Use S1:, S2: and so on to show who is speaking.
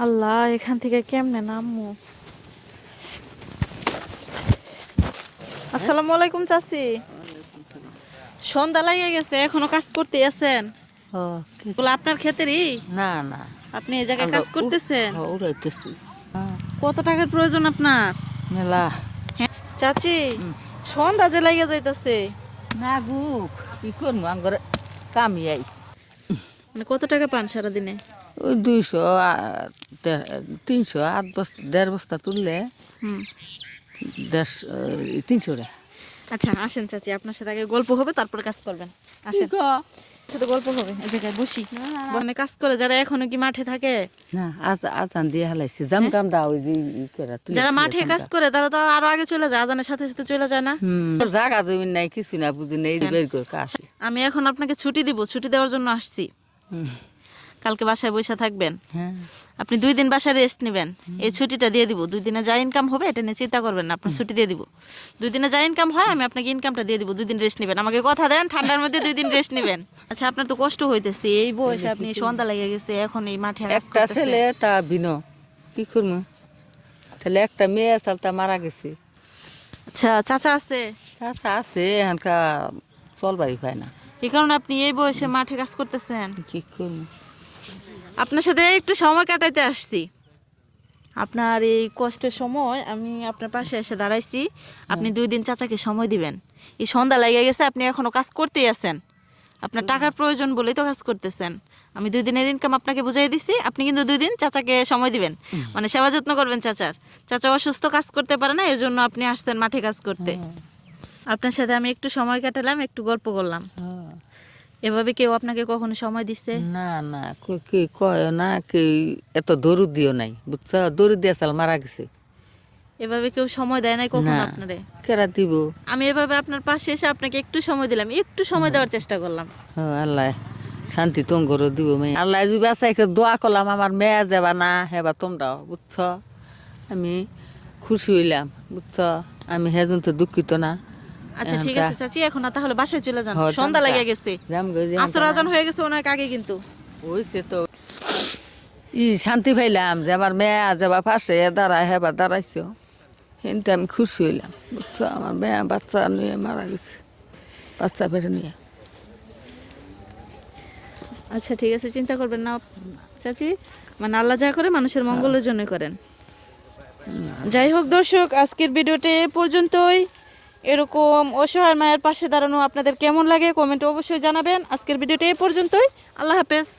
S1: আল্লাহ, এখান থেকে কেমনে নামবো? আসসালামু আলাইকুম চাচি। সন্ধ্যা লাগিয়ে গেছে, এখনো কাজ করতে আছেন?
S2: ও
S1: বলে আপনার ক্ষেতেরই?
S2: না না,
S1: আপনি এই জায়গায়
S2: আমরা
S1: কাজ করতেছেন?
S2: উড়াইতেছি
S1: কত টাকার প্রয়োজন আপনার?
S2: মেলা
S1: হ্যাঁ চাচি, সন্ধ্যা যে লাগিয়ে যাইতেছে,
S2: না গুক কি করবো আঙ্গর কামিয়াই
S1: মানে কত টাকা পান সারাদিনে?
S2: ওই 200 300 8 বস্তা 1.5 বস্তা তুললে
S1: হুম।
S2: 300 রে।
S1: আচ্ছা আসেন চাচি, আপনার সাথে আগে গল্প হবে, তারপর কাজ করবেন। আসেন, আপনার সাথে গল্প হবে। এই জায়গায় বসি। মানে কাজ করে যারা এখনো কি মাঠে থাকে?
S2: না আজান দিয়ে হালাইছি জাম কাম দাও ওই যে
S1: যারা মাঠে কাজ করে তারা তো আরো আগে চলে যায়, আজানের সাথে সাথে চলে যায় না?
S2: জাগা জমি নাই কিছু না বুঝি নেই বের করে কাজ।
S1: আমি এখন আপনাকে ছুটি দিব, ছুটি দেওয়ার জন্য আসছি। কালকে বাসায় বসে থাকবেন।
S2: হ্যাঁ
S1: আপনি 2 দিন বাসায় রেস্ট নেবেন, এই ছুটিটা দিয়ে দিব। 2 দিনে যা ইনকাম হবে এটা নিয়ে চিন্তা করবেন না, আপনার ছুটি দিয়ে দিব। 2 দিনে যা ইনকাম হয় আমি আপনাকে ইনকামটা দিয়ে দিব। 2 দিন রেস্ট নেবেন, আমাকে কথা দেন ঠান্ডার মধ্যে 2 দিন রেস্ট নেবেন। আচ্ছা আপনার তো কষ্ট হইতেছে, এই বয়সে আপনি সন্ধ্যা লেগে গেছে, এখন এই মাঠে কাজ
S2: একটা
S1: করতেছেন।
S2: ছেলে তা বিনো কি করবো, তাহলে একটা মেয়ে আছে তা মারা গেছে।
S1: আচ্ছা চাচা আছে?
S2: চাচা আছে এখানকা চলবারই পায় না,
S1: এই কারণে আপনি এই বয়সে মাঠে কাজ করতেছেন।
S2: কি করবো।
S1: আপনার সাথে একটু সময় কাটাইতে আসছি। আপনার এই কষ্টের সময় আমি আপনার পাশে এসে দাঁড়াইছি। আপনি 2 দিন চাচাকে সময় দিবেন। এই সন্ধ্যা লেগে গেছে, আপনি এখনো কাজ করতেই আছেন। আপনার টাকার প্রয়োজন বলেই তো কাজ করতেছেন। আমি 2 দিনের ইনকাম আপনাকে বুঝাই দিছি, আপনি কিন্তু 2 দিন চাচাকে সময় দিবেন, মানে সেবা যত্ন করবেন চাচার। চাচা অসুস্থ, কাজ করতে পারে না, এই জন্য আপনি আসতেন মাঠে কাজ করতে। আপনার সাথে আমি একটু সময় কাটালাম, একটু গল্প করলাম। এভাবে কেউ আপনাকে কখনো সময় দিচ্ছে?
S2: না না কি কয় না, কি এত দরুদ দিও নাই বুঝছো, দরুদ দিয়া চাল মারা গেছে।
S1: এভাবে কেউ সময় দেয় নাই কখনো
S2: না
S1: আপনারে?
S2: কেরা দিব।
S1: আমি এভাবে আপনার পাশে এসে আপনাকে একটু সময় দিলাম, একটু সময় দেওয়ার চেষ্টা করলাম।
S2: আল্লাহ শান্তি তঙ্গর দিব মেয়ে, আল্লাহ যদি বাসাইকে দোয়া করলাম আমার মেয়ে যাবা না হেবা তোমরাও বুঝছো। আমি খুশি হইলাম বুঝছো, আমি হেজন তো দুঃখিত না।
S1: আচ্ছা ঠিক আছে চাচি, এখন না তাহলে বাসায় চলে যান,
S2: হ্যাঁ,
S1: সন্ধ্যা
S2: জামগা।
S1: লেগে গেছে। আসর আজান হয়ে গেছে অনেক আগে কিন্তু।
S2: হয়েছে তো শান্তি পাইলাম যে আমার মেয়ে যাবা পাশে দাঁড়ায় হেবা দাঁড়াইছো, কিন্তু আমি খুশি হইলাম বুঝছো। আমার মেয়ে বাচ্চা নিয়ে মারা গেছে, বাচ্চা পেটে নিয়ে।
S1: আচ্ছা ঠিক আছে, চিন্তা করবেন না চাচি, মানে আল্লাহ যা করে মানুষের মঙ্গলের জন্য করেন। যাই হোক দর্শক, আজকের ভিডিওতে এ পর্যন্তই। এরকম অসহায় মায়ের পাশে দাঁড়ানো আপনাদের কেমন লাগে কমেন্টে অবশ্যই জানাবেন। আজকের ভিডিওটা এ পর্যন্তই। আল্লাহ হাফেজ।